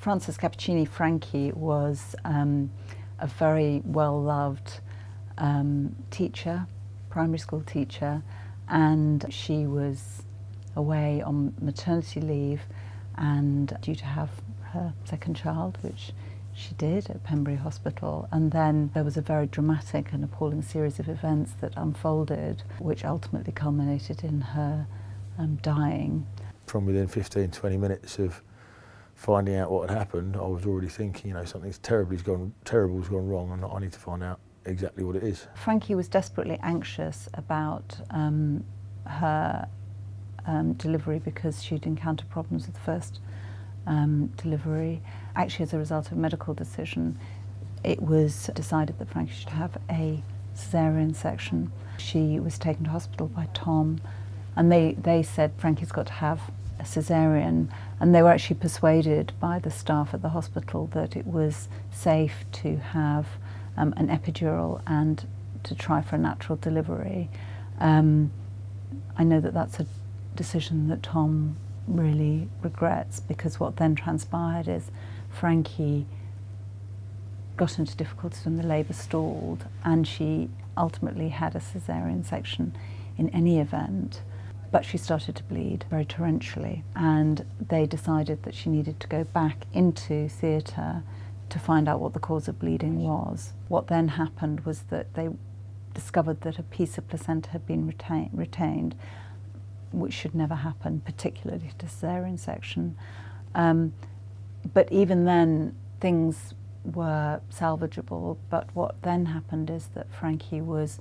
Frances Cappuccini, Frankie, was a very well-loved teacher, primary school teacher, and she was away on maternity leave and due to have her second child, which she did at Pembury Hospital. And then there was a very dramatic and appalling series of events that unfolded, which ultimately culminated in her dying. From within 15-20 minutes of finding out what had happened, I was already thinking, you know, something's terrible's gone wrong, and I need to find out exactly what it is. Frankie was desperately anxious about her delivery because she'd encountered problems with the first delivery. Actually, as a result of a medical decision, it was decided that Frankie should have a caesarean section. She was taken to hospital by Tom, and they said Frankie's got to have a caesarean, and they were actually persuaded by the staff at the hospital that it was safe to have an epidural and to try for a natural delivery. I know that that's a decision that Tom really regrets, because what then transpired is Frankie got into difficulties when the labour stalled, and she ultimately had a caesarean section in any event. But she started to bleed very torrentially, and they decided that she needed to go back into theatre to find out what the cause of bleeding was. What then happened was that they discovered that a piece of placenta had been retained, which should never happen, particularly to caesarean section. But even then, things were salvageable. But what then happened is that Frankie was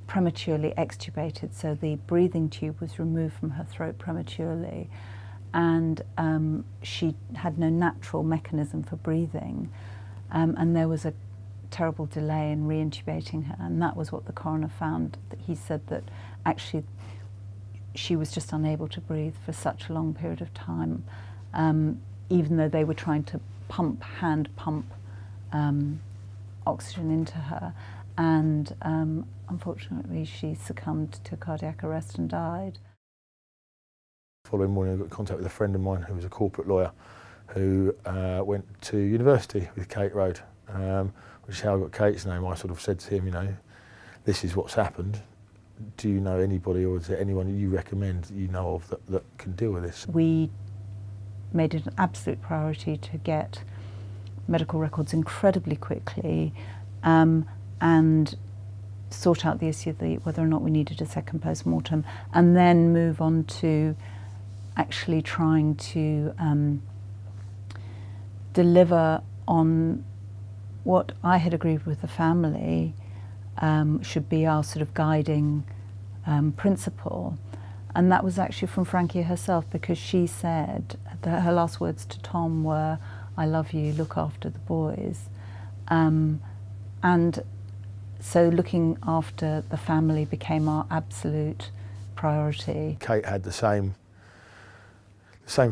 prematurely extubated, so the breathing tube was removed from her throat prematurely, and she had no natural mechanism for breathing, and there was a terrible delay in re-intubating her, and that was what the coroner found. That he said that actually she was just unable to breathe for such a long period of time, even though they were trying to hand pump oxygen into her. And unfortunately, she succumbed to cardiac arrest and died. The following morning, I got in contact with a friend of mine who was a corporate lawyer who went to university with Kate Road, which is how I got Kate's name. I sort of said to him, you know, this is what's happened. Do you know anybody, or is there anyone that you recommend that you know of that can deal with this? We made it an absolute priority to get medical records incredibly quickly, and sort out the issue of whether or not we needed a second post-mortem, and then move on to actually trying to deliver on what I had agreed with the family should be our sort of guiding principle. And that was actually from Frankie herself, because she said that her last words to Tom were, "I love you, look after the boys." And so looking after the family became our absolute priority. Kate had the same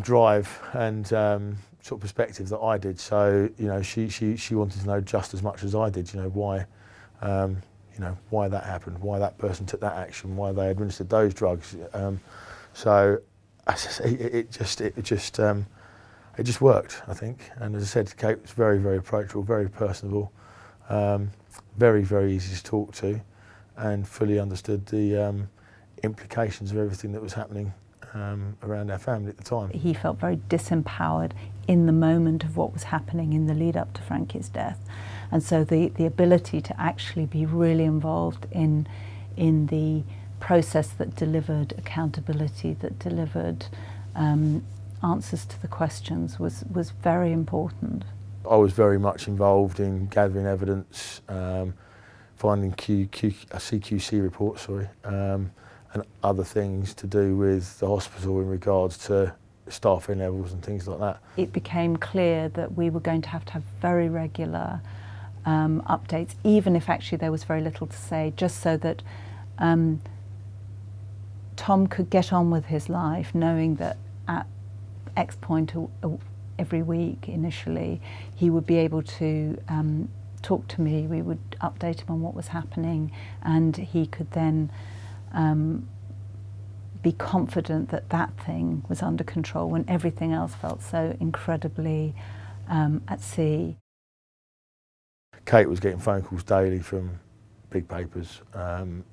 drive and sort of perspective that I did. So, you know, she wanted to know just as much as I did. You know, why that happened, why that person took that action, why they administered those drugs. So it just worked, I think. And as I said, Kate was very, very approachable, very personable. Very, very easy to talk to, and fully understood the implications of everything that was happening around our family at the time. He felt very disempowered in the moment of what was happening in the lead up to Frankie's death. And so the ability to actually be really involved in the process that delivered accountability, that delivered answers to the questions was very important. I was very much involved in gathering evidence, finding CQC reports, and other things to do with the hospital in regards to staffing levels and things like that. It became clear that we were going to have very regular updates, even if actually there was very little to say, just so that Tom could get on with his life, knowing that at X point every week initially he would be able to talk to me. We would update him on what was happening, and he could then be confident that that thing was under control when everything else felt so incredibly at sea. Kate was getting phone calls daily from big papers, and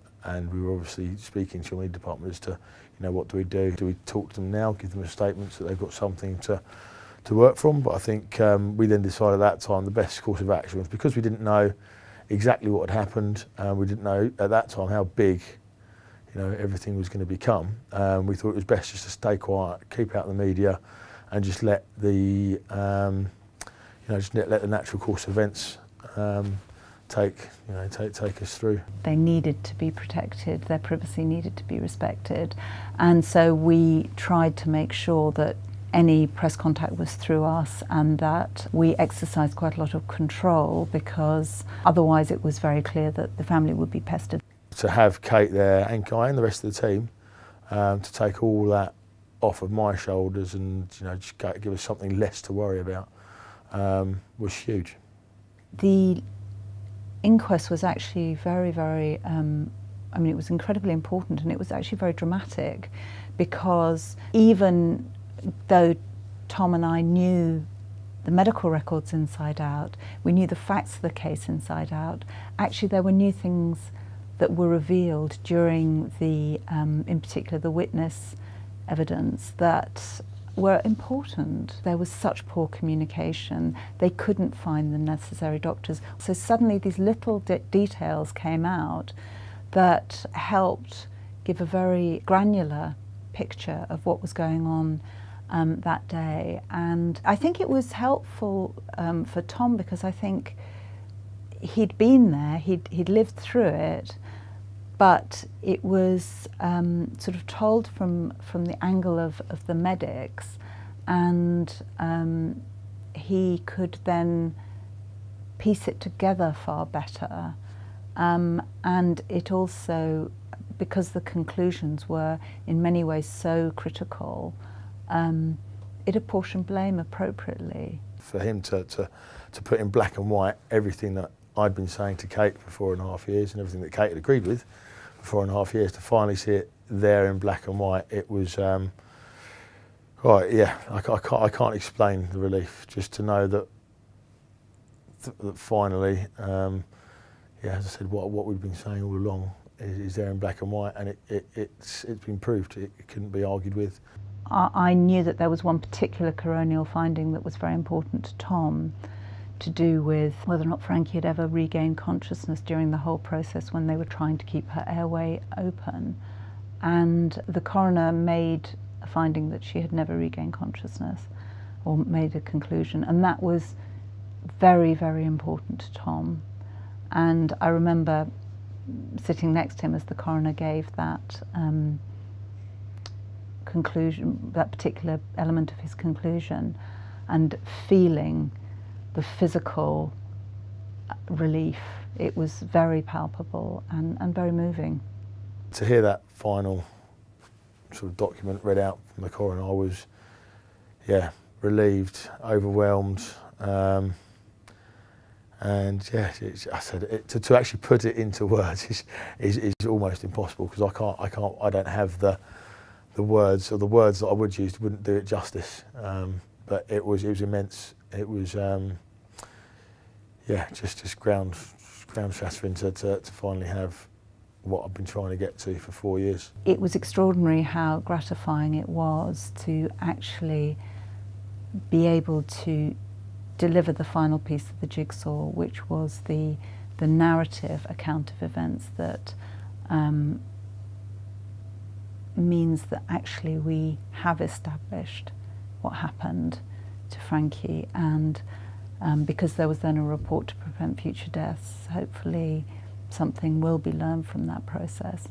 we were obviously speaking to the media department as to, you know, what do we do? Do we talk to them now, give them a statement so that they've got something to work from? But I think we then decided at that time the best course of action was, because we didn't know exactly what had happened, we didn't know at that time how big, you know, everything was going to become. We thought it was best just to stay quiet, keep out of the media, and just let the, you know, just let the natural course of events take us through. They needed to be protected, their privacy needed to be respected, and so we tried to make sure that any press contact was through us and that we exercised quite a lot of control, because otherwise it was very clear that the family would be pestered. To have Kate there and Guy and the rest of the team to take all that off of my shoulders and, you know, just give us something less to worry about was huge. The inquest was actually very, very, I mean, it was incredibly important, and it was actually very dramatic, because even though Tom and I knew the medical records inside out, we knew the facts of the case inside out, actually there were new things that were revealed during the, in particular the witness evidence, that were important. There was such poor communication, they couldn't find the necessary doctors. So suddenly these little details came out that helped give a very granular picture of what was going on that day. And I think it was helpful for Tom, because I think he'd been there, he'd lived through it, but it was sort of told from the angle of the medics, and he could then piece it together far better. And it also, because the conclusions were in many ways so critical, it apportioned blame appropriately. For him to put in black and white everything that I'd been saying to Kate for 4.5 years and everything that Kate had agreed with for 4.5 years, to finally see it there in black and white, it was, right, yeah, I can't explain the relief, just to know that finally, yeah, as I said, what we've been saying all along is there in black and white, and it's been proved. It couldn't be argued with. I knew that there was one particular coronial finding that was very important to Tom, to do with whether or not Frankie had ever regained consciousness during the whole process when they were trying to keep her airway open. And the coroner made a finding that she had never regained consciousness, or made a conclusion, and that was very, very important to Tom. And I remember sitting next to him as the coroner gave that conclusion, that particular element of his conclusion, and feeling the physical relief. It was very palpable and very moving. To hear that final sort of document read out from the coroner, I was, yeah, relieved, overwhelmed, and yeah, I said to actually put it into words is almost impossible, because I don't have the words, or the words that I would use wouldn't do it justice. But it was immense. It was yeah, just ground shattering to finally have what I've been trying to get to for 4 years. It was extraordinary how gratifying it was to actually be able to deliver the final piece of the jigsaw, which was the narrative account of events that means that actually we have established what happened to Frankie, and because there was then a report to prevent future deaths, hopefully something will be learned from that process.